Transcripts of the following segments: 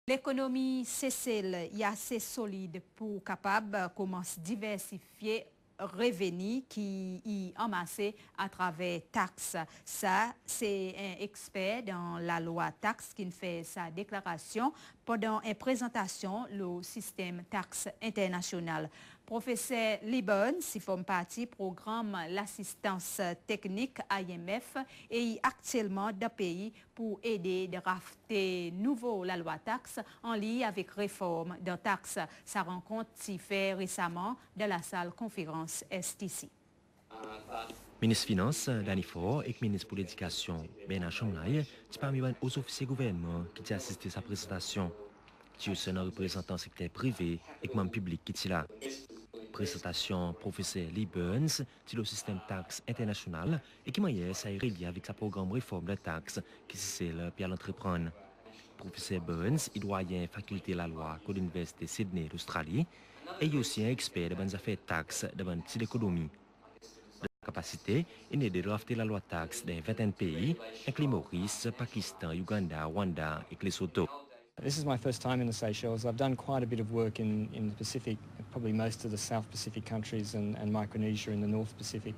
L'économie Cécile est assez solide pour capable commencer à diversifier revenus qui y amassés à travers taxes. Ça, c'est un expert dans la loi taxe qui fait sa déclaration pendant une présentation le système taxe international. Professeur Libon, si forme partie programme l'assistance technique IMF et actuellement dans le pays pour aider à rafter nouveau la loi taxe en lien avec réforme de taxe. Sa rencontre s'y fait récemment dans la salle conférence STC. Ministre Finance, Dani Faure, et ministre pour l'Éducation, Bernard Chamlaye, sont parmi les hauts officiers gouvernement qui ont assisté à sa présentation. Qui sont un représentant secteur privé et membre public qui est là. Présentation professeur Lee Burns sur le système taxe international et qui m'a ça est relié avec sa programme réforme de taxe qui c'est le pour l'entreprendre. Professeur Burns, il doyen faculté la loi de l'Université Sydney d'Australie et il est aussi un expert de bonnes affaires taxes de bonne l'économie. De capacité, il est de drafter la loi taxe dans 21 pays, incluant Maurice, Pakistan, Uganda, Rwanda et Lesotho. This is my first time in the Seychelles. I've done quite a bit of work in the Pacific, probably most of the South Pacific countries and Micronesia in the North Pacific.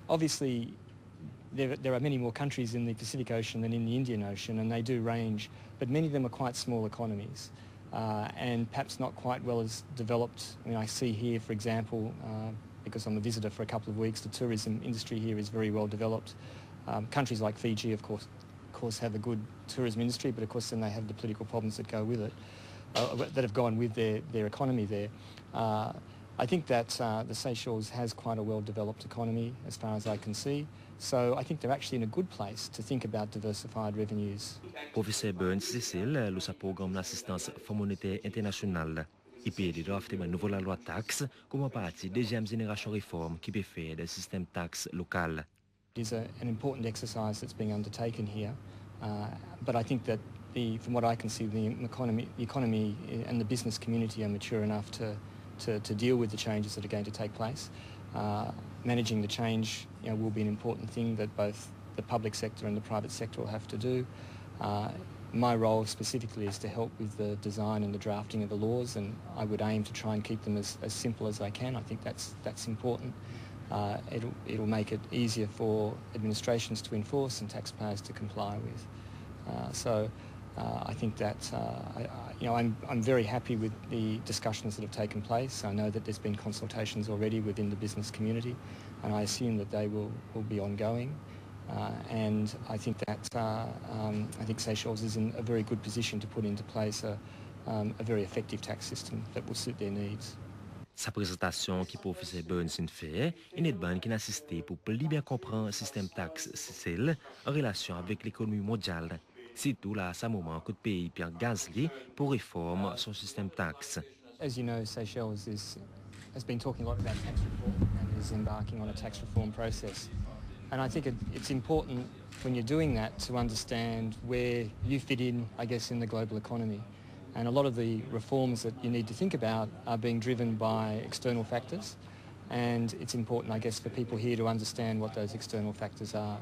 Obviously, there are many more countries in the Pacific Ocean than in the Indian Ocean, and they do range, but many of them are quite small economies and perhaps not quite well as developed. I mean, I see here, for example, because I'm a visitor for a couple of weeks, the tourism industry here is very well developed. Countries like Fiji, of course, have a good tourism industry, but of course then they have the political problems that go with it, that have gone with their economy there. I think that the Seychelles has quite a well-developed economy as far as I can see, so I think they're actually in a good place to think about diversified revenues. Professeur Burns Cécile, le programme d'assistance Fonds monétaire international. Il peut drafter une nouvelle loi taxe comme partie deuxième génération réforme qui peut faire le système taxe local. It is an important exercise that's being undertaken here, but I think that from what I can see, the economy and the business community are mature enough to deal with the changes that are going to take place. Managing the change will be an important thing that both the public sector and the private sector will have to do. My role specifically is to help with the design and the drafting of the laws, and I would aim to try and keep them as simple as I can. I think that's important. It'll make it easier for administrations to enforce and taxpayers to comply with. I think that I'm very happy with the discussions that have taken place. I know that there's been consultations already within the business community, and I assume that they will be ongoing. And I think that I think Seychelles is in a very good position to put into place a very effective tax system that will suit their needs. Sa présentation qui professeur Burns fait, il est bonne qui n'a assisté pour plus bien comprendre le système taxe Cécile en relation avec l'économie mondiale. Surtout là, à ce moment que le pays perd gazli pour réformer son système taxe. As you know, Seychelles has been talking a lot about tax reform and is embarking on a tax reform process. And I think it's important when you're doing that to understand where you fit in, I guess, in the global economy. And a lot of the reforms that you need to think about are being driven by external factors. And it's important, I guess, for people here to understand what those external factors are.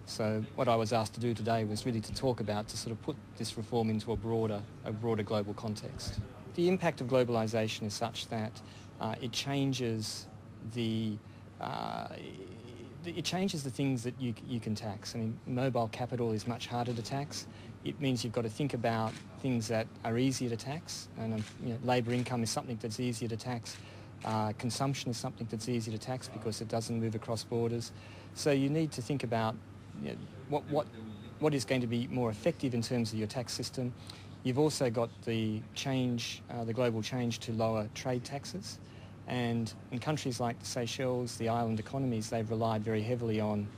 So what I was asked to do today was really to talk about, to sort of put this reform into a broader global context. The impact of globalisation is such that it changes the things that you can tax. I mean, mobile capital is much harder to tax. It means you've got to think about things that are easier to tax, and labour income is something that's easier to tax. Consumption is something that's easier to tax because it doesn't move across borders. So you need to think about what is going to be more effective in terms of your tax system. You've also got the change, the global change to lower trade taxes. And in countries like the Seychelles, the island economies, they've relied very heavily on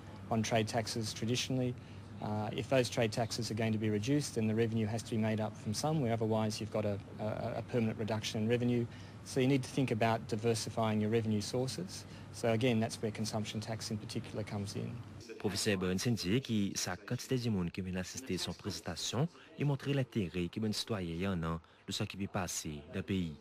trade taxes traditionally. If those trade taxes are going to be reduced, then the revenue has to be made up from somewhere, otherwise you've got a permanent reduction in revenue. So you need to think about diversifying your revenue sources. So again, that's where consumption tax in particular comes in. Professeur Burns dit que sa quantité de monde qui vient assister à son présentation et montrer l'intérêt que les citoyens en ont de ce qui peut passer dans le pays.